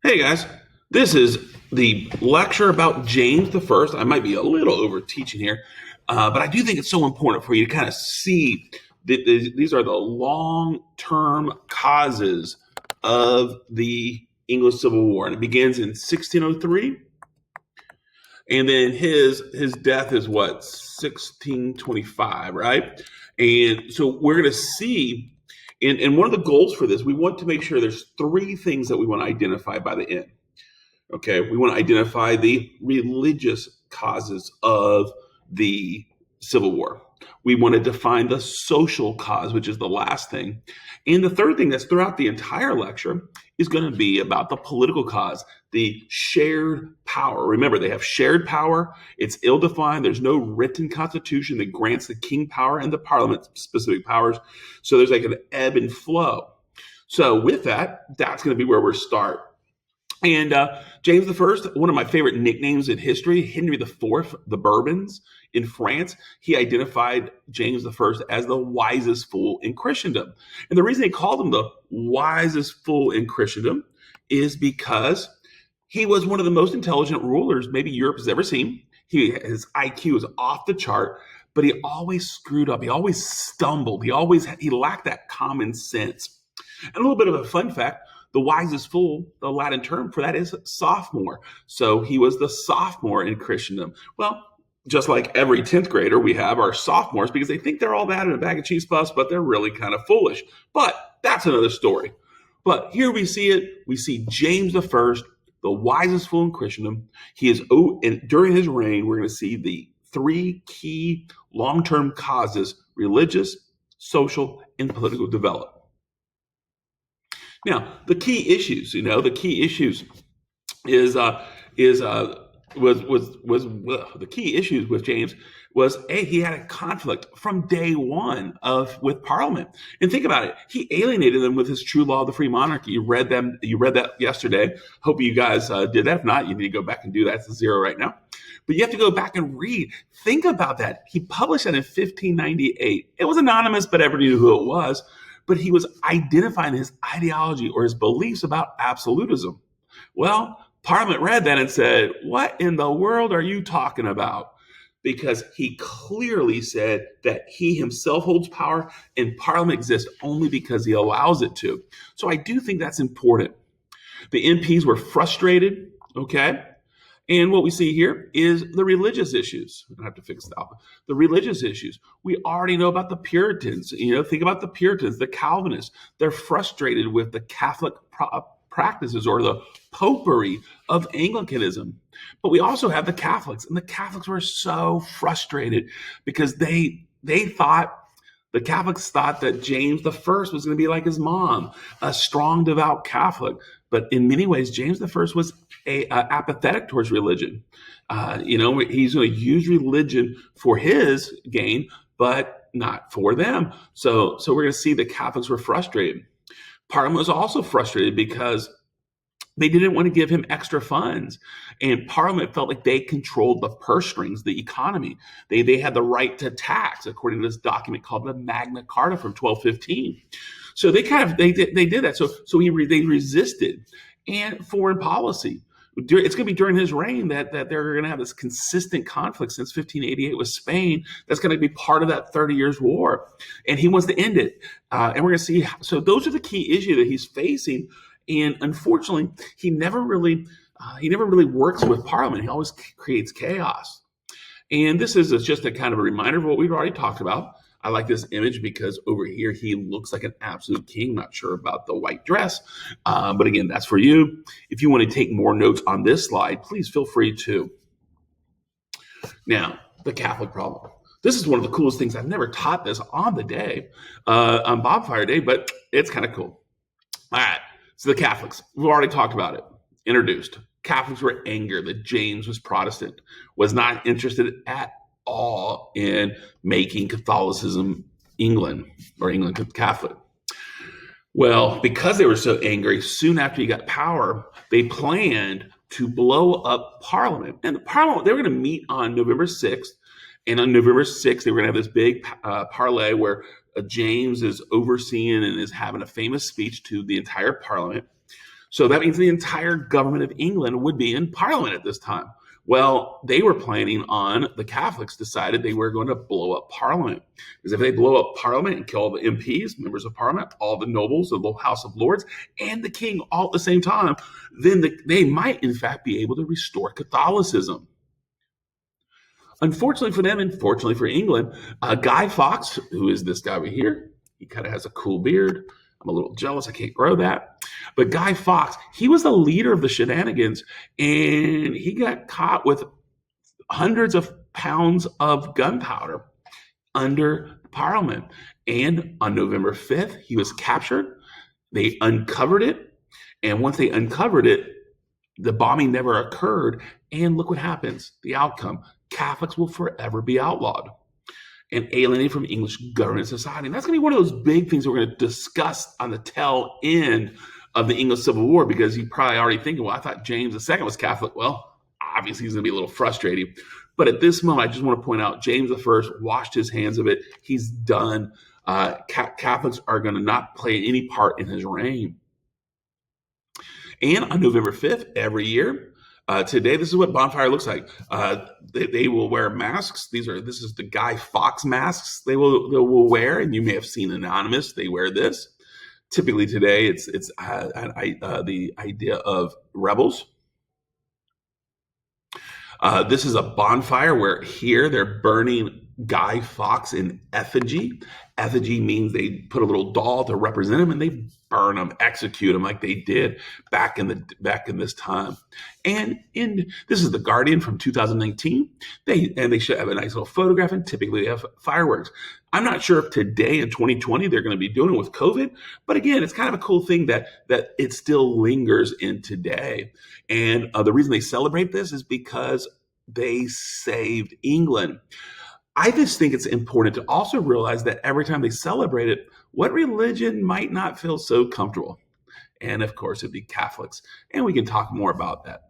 Hey guys, this is the lecture about James the First. I might be a little over teaching here, but I do think it's so important for you to kind of see that these are the long term causes of the English Civil War. And it begins in 1603, and then his death is what, 1625, right? And so we're going to see. And one of the goals for this, we want to make sure there's three things that we want to identify by the end. Okay, we want to identify the religious causes of the Civil War. We want to define the social cause, which is the last thing. And the third thing that's throughout the entire lecture is going to be about the political cause, the shared power. Remember, they have shared power. It's ill-defined. There's no written constitution that grants the king power and the parliament specific powers. So there's like an ebb and flow. So with that, that's going to be where we're start. And James I, one of my favorite nicknames in history, Henry IV, the Bourbons in France, he identified James I as the wisest fool in Christendom. And the reason they called him the wisest fool in Christendom is because he was one of the most intelligent rulers maybe Europe has ever seen. His IQ was off the chart, but he always screwed up. He always stumbled. He lacked that common sense. And a little bit of a fun fact, the wisest fool, the Latin term for that is sophomore. So he was the sophomore in Christendom. Well, just like every 10th grader, we have our sophomores because they think they're all that in a bag of cheese puffs, but they're really kind of foolish. But that's another story. But here we see it. We see James I, the wisest fool in Christendom. And during his reign, we're going to see the three key long-term causes: religious, social, and political development. Now, the key issues the key issues with James was he had a conflict from day one with Parliament. And think about it, he alienated them with his true law of the free monarchy. You read that yesterday. Hope you guys did that. If not, you need to go back and do that. It's a 0 right now. But you have to go back and read. Think about that. He published that in 1598. It was anonymous, but everybody knew who it was. But he was identifying his ideology or his beliefs about absolutism. Well, Parliament read that and said, what in the world are you talking about? Because he clearly said that he himself holds power and Parliament exists only because he allows it to. So I do think that's important. The MPs were frustrated, okay? And what we see here is the religious issues. I have to fix that. The religious issues. We already know about the Puritans. Think about the Puritans, the Calvinists. They're frustrated with the Catholic practices or the popery of Anglicanism. But we also have the Catholics, and the Catholics were so frustrated because the Catholics thought that James I was going to be like his mom, a strong, devout Catholic. But in many ways, James I was apathetic towards religion. He's going to use religion for his gain, but not for them. So we're going to see the Catholics were frustrated. Parliament was also frustrated because they didn't want to give him extra funds. And Parliament felt like they controlled the purse strings, the economy. They had the right to tax, according to this document called the Magna Carta from 1215. So they did that. So they resisted. And foreign policy. It's going to be during his reign that they're going to have this consistent conflict since 1588 with Spain. That's going to be part of that 30 Years' War. And he wants to end it. And we're going to see. So those are the key issues that he's facing. And unfortunately, he never really works with Parliament. He always creates chaos. And this is just a kind of a reminder of what we've already talked about. I like this image because over here, he looks like an absolute king. Not sure about the white dress. But again, that's for you. If you want to take more notes on this slide, please feel free to. Now, the Catholic problem. This is one of the coolest things. I've never taught this on the day, on Bonfire Day, but it's kind of cool. All right. So the Catholics, we've already talked about it. Introduced. Catholics were angered that James was Protestant, was not interested at all in making Catholicism England Catholic. Well, because they were so angry, soon after he got power, they planned to blow up Parliament. And the Parliament, they were going to meet on November 6th. And on November 6th, they were going to have this big parlay where James is overseeing and is having a famous speech to the entire Parliament. So that means the entire government of England would be in Parliament at this time. Well, they were planning on, the Catholics decided they were going to blow up Parliament. Because if they blow up Parliament and kill all the MPs, members of Parliament, all the nobles of the House of Lords, and the king all at the same time, then they might, in fact, be able to restore Catholicism. Unfortunately for them, and fortunately for England, Guy Fawkes, who is this guy over here, he kind of has a cool beard. I'm a little jealous I can't grow that. But Guy Fawkes, he was the leader of the shenanigans, and he got caught with hundreds of pounds of gunpowder under Parliament. And on November 5th, he was captured. They uncovered it. And once they uncovered it, the bombing never occurred. And look what happens. The outcome. Catholics will forever be outlawed and alienated from English government society. And that's going to be one of those big things we're going to discuss on the tail end of the English Civil War, because you're probably already thinking, well, I thought James II was Catholic. Well, obviously he's going to be a little frustrating. But at this moment, I just want to point out James I washed his hands of it. He's done. Catholics are going to not play any part in his reign. And on November 5th, every year, today, this is what bonfire looks like. They will wear masks. This is the Guy Fawkes masks they will wear, and you may have seen Anonymous. They wear this. Typically today, it's the idea of rebels. This is a bonfire where here they're burning Guy Fawkes in effigy. Effigy means they put a little doll to represent him, and they burn him, execute him like they did back in this time. And this is the Guardian from 2019. They should have a nice little photograph, and typically they have fireworks. I'm not sure if today in 2020 they're going to be doing it with COVID, but again, it's kind of a cool thing that it still lingers in today. And the reason they celebrate this is because they saved England. I just think it's important to also realize that every time they celebrate it, what religion might not feel so comfortable? And of course, it'd be Catholics. And we can talk more about that.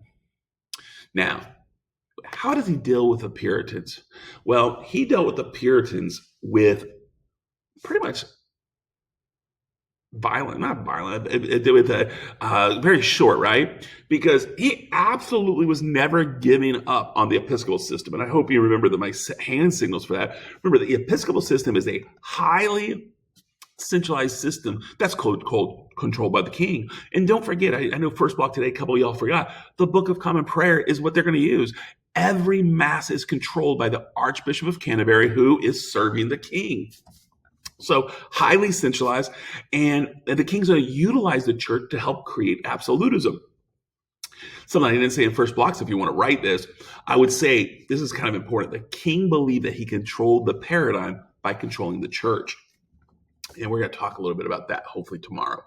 Now, how does he deal with the Puritans? Well, he dealt with the Puritans with pretty much very short, right? Because he absolutely was never giving up on the Episcopal system. And I hope you remember my hand signals for that. Remember, the Episcopal system is a highly centralized system that's controlled by the king. And don't forget, I know First Block today, a couple of y'all forgot, the Book of Common Prayer is what they're going to use. Every mass is controlled by the Archbishop of Canterbury, who is serving the king. So highly centralized, and the king's going to utilize the church to help create absolutism. Something I didn't say in First Blocks, if you want to write this, I would say this is kind of important. The king believed that he controlled the paradigm by controlling the church. And we're going to talk a little bit about that hopefully tomorrow.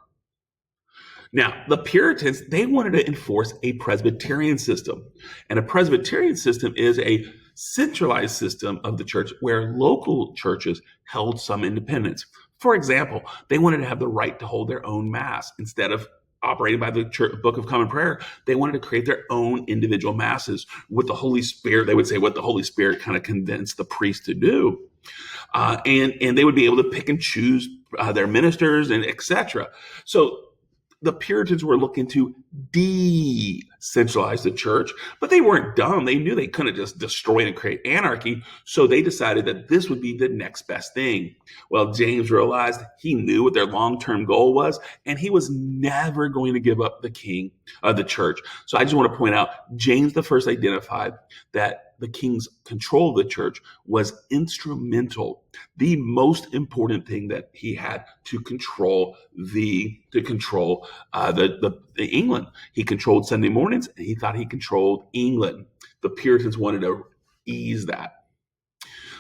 Now, the Puritans, they wanted to enforce a Presbyterian system. And a Presbyterian system is a centralized system of the church where local churches held some independence. For example, they wanted to have the right to hold their own mass. Instead of operating by the Book of Common Prayer, they wanted to create their own individual masses with the Holy Spirit. They would say what the Holy Spirit kind of convinced the priest to do. And they would be able to pick and choose their ministers and etc. So the Puritans were looking to decentralize the church, but they weren't dumb. They knew they couldn't just destroy and create anarchy. So they decided that this would be the next best thing. Well, James realized he knew what their long-term goal was, and he was never going to give up the king of the church. So I just want to point out, James I identified that the king's control of the church was instrumental, the most important thing that he had to control England. He controlled Sunday mornings, and he thought he controlled England. The Puritans wanted to ease that.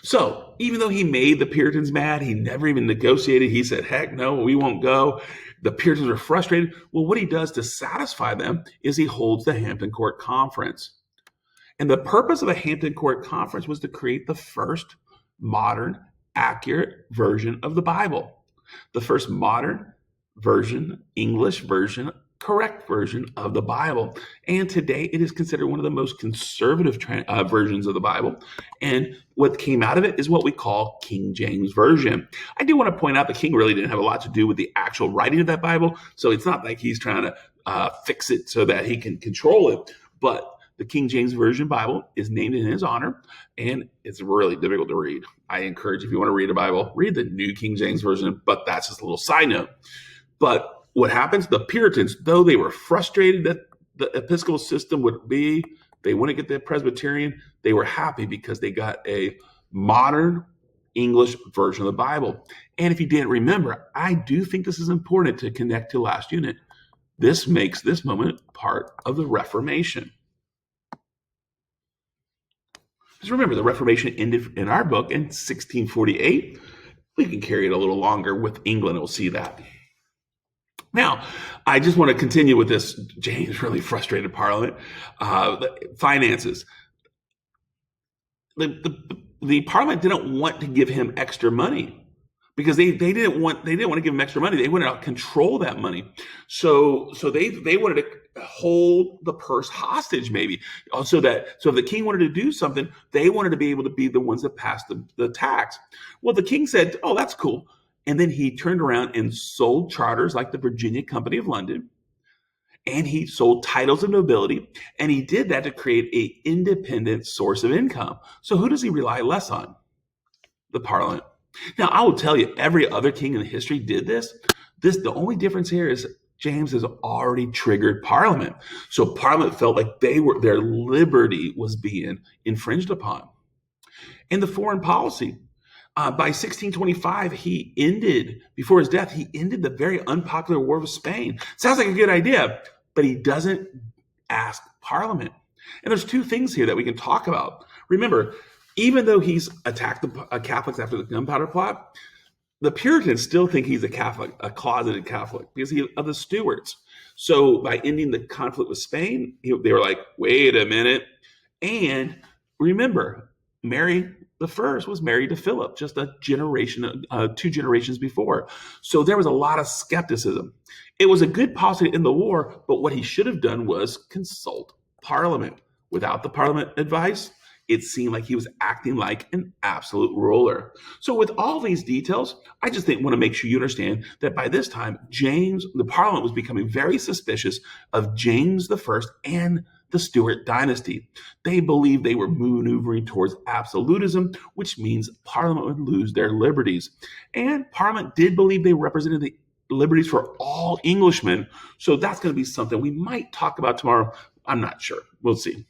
So even though he made the Puritans mad, he never even negotiated. He said, heck no, we won't go. The Puritans were frustrated. Well, what he does to satisfy them is he holds the Hampton Court Conference. And the purpose of the Hampton Court Conference was to create the first modern, accurate version of the Bible. The first modern version, English version, correct version of the Bible. And today it is considered one of the most conservative versions of the Bible. And what came out of it is what we call King James Version. I do want to point out the king really didn't have a lot to do with the actual writing of that Bible. So it's not like he's trying to fix it so that he can control it. But the King James Version Bible is named in his honor, and it's really difficult to read. I encourage, if you want to read a Bible, read the New King James Version, but that's just a little side note. But what happens? The Puritans, though they were frustrated that the Episcopal system they wouldn't get the Presbyterian, they were happy because they got a modern English version of the Bible. And if you didn't remember, I do think this is important to connect to last unit. This makes this moment part of the Reformation. Just remember, the Reformation ended in our book in 1648. We can carry it a little longer with England. We'll see that. Now, I just want to continue with this. James really frustrated Parliament. The finances. The Parliament didn't want to give him extra money because they didn't want to give him extra money. They wanted to control that money. So they wanted to hold the purse hostage, maybe, so if the king wanted to do something, they wanted to be able to be the ones that passed the tax. Well, the king said, "Oh, that's cool." And then he turned around and sold charters like the Virginia Company of London, and he sold titles of nobility, and he did that to create an independent source of income. So who does he rely less on? The Parliament. Now, I will tell you, every other king in history did this. The only difference here is James has already triggered Parliament. So Parliament felt like their liberty was being infringed upon. And the foreign policy. By 1625, before his death, he ended the very unpopular War with Spain. Sounds like a good idea, but he doesn't ask Parliament. And there's two things here that we can talk about. Remember, even though he's attacked the Catholics after the Gunpowder Plot, the Puritans still think he's a Catholic, a closeted Catholic, because of the Stuarts. So by ending the conflict with Spain, they were like, wait a minute. And remember, Mary the First was married to Philip just two generations before. So there was a lot of skepticism. It was a good policy in the war, but what he should have done was consult Parliament. Without the Parliament advice, it seemed like he was acting like an absolute ruler. So with all these details, I just want to make sure you understand that by this time, the Parliament was becoming very suspicious of James I and the Stuart dynasty. They believed they were maneuvering towards absolutism, which means Parliament would lose their liberties. And Parliament did believe they represented the liberties for all Englishmen. So that's going to be something we might talk about tomorrow. I'm not sure. We'll see.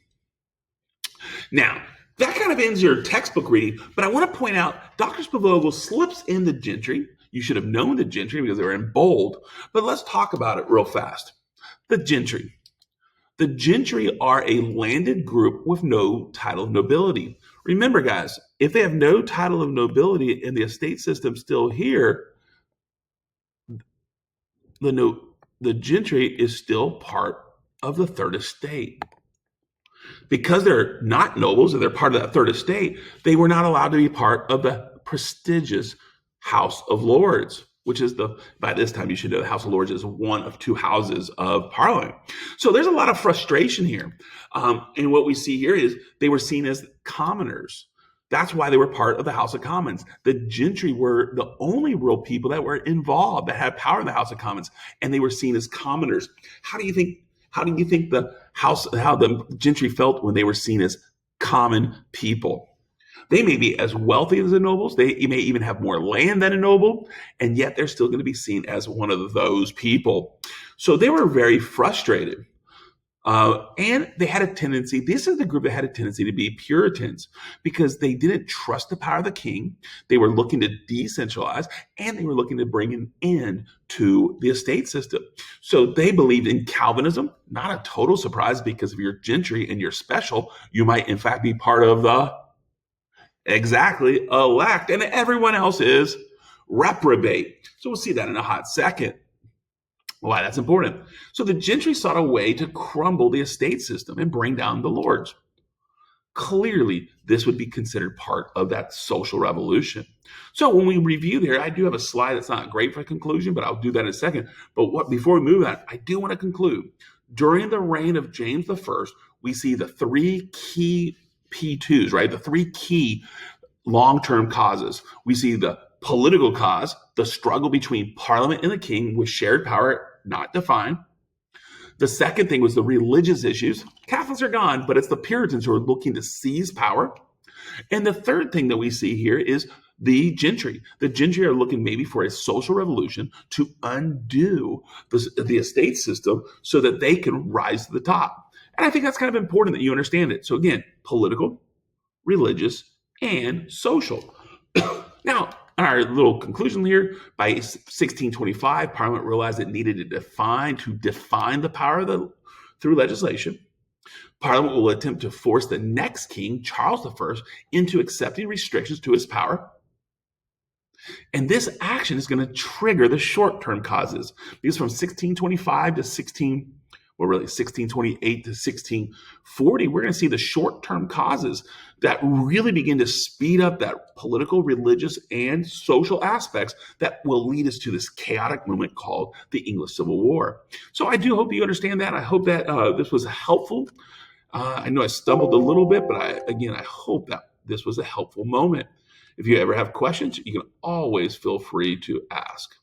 Now, that kind of ends your textbook reading, but I want to point out Dr. Spivogel slips in the gentry. You should have known the gentry because they were in bold, but let's talk about it real fast. The gentry. The gentry are a landed group with no title of nobility. Remember, guys, if they have no title of nobility and the estate system still here, the gentry is still part of the third estate. Because they're not nobles and they're part of that third estate, they were not allowed to be part of the prestigious House of Lords, which is by this time you should know the House of Lords is one of two houses of Parliament. So there's a lot of frustration here. And what we see here is they were seen as commoners. That's why they were part of the House of Commons. The gentry were the only real people that were involved, that had power in the House of Commons, and they were seen as commoners. How do you think how the gentry felt when they were seen as common people? They may be as wealthy as the nobles. They may even have more land than a noble, and yet they're still going to be seen as one of those people. So they were very frustrated. And they had a tendency, this is the group that had a tendency to be Puritans because they didn't trust the power of the king. They were looking to decentralize and they were looking to bring an end to the estate system. So they believed in Calvinism, not a total surprise because if you're gentry and you're special, you might in fact be part of the elect and everyone else is reprobate. So we'll see that in a hot second. Why that's important. So the gentry sought a way to crumble the estate system and bring down the lords. Clearly, this would be considered part of that social revolution. So when we review there, I do have a slide that's not great for a conclusion, but I'll do that in a second. But before we move on, I do want to conclude. During the reign of James I, we see the three key P2s, right? The three key long-term causes. We see the political cause, the struggle between Parliament and the king with shared power not defined. The second thing was the religious issues. Catholics are gone, but it's the Puritans who are looking to seize power. And the third thing that we see here is the gentry. The gentry are looking maybe for a social revolution to undo the estate system so that they can rise to the top. And I think that's kind of important that you understand it. So again, political, religious, and social. Now, our little conclusion here, by 1625, Parliament realized it needed to define the power through legislation. Parliament will attempt to force the next king, Charles I, into accepting restrictions to his power. And this action is going to trigger the short-term causes, because from 1625 to 1628 to 1640, we're going to see the short-term causes that really begin to speed up that political, religious, and social aspects that will lead us to this chaotic moment called the English Civil War. So I do hope you understand that. I hope that this was helpful. I know I stumbled a little bit, but I hope that this was a helpful moment. If you ever have questions, you can always feel free to ask.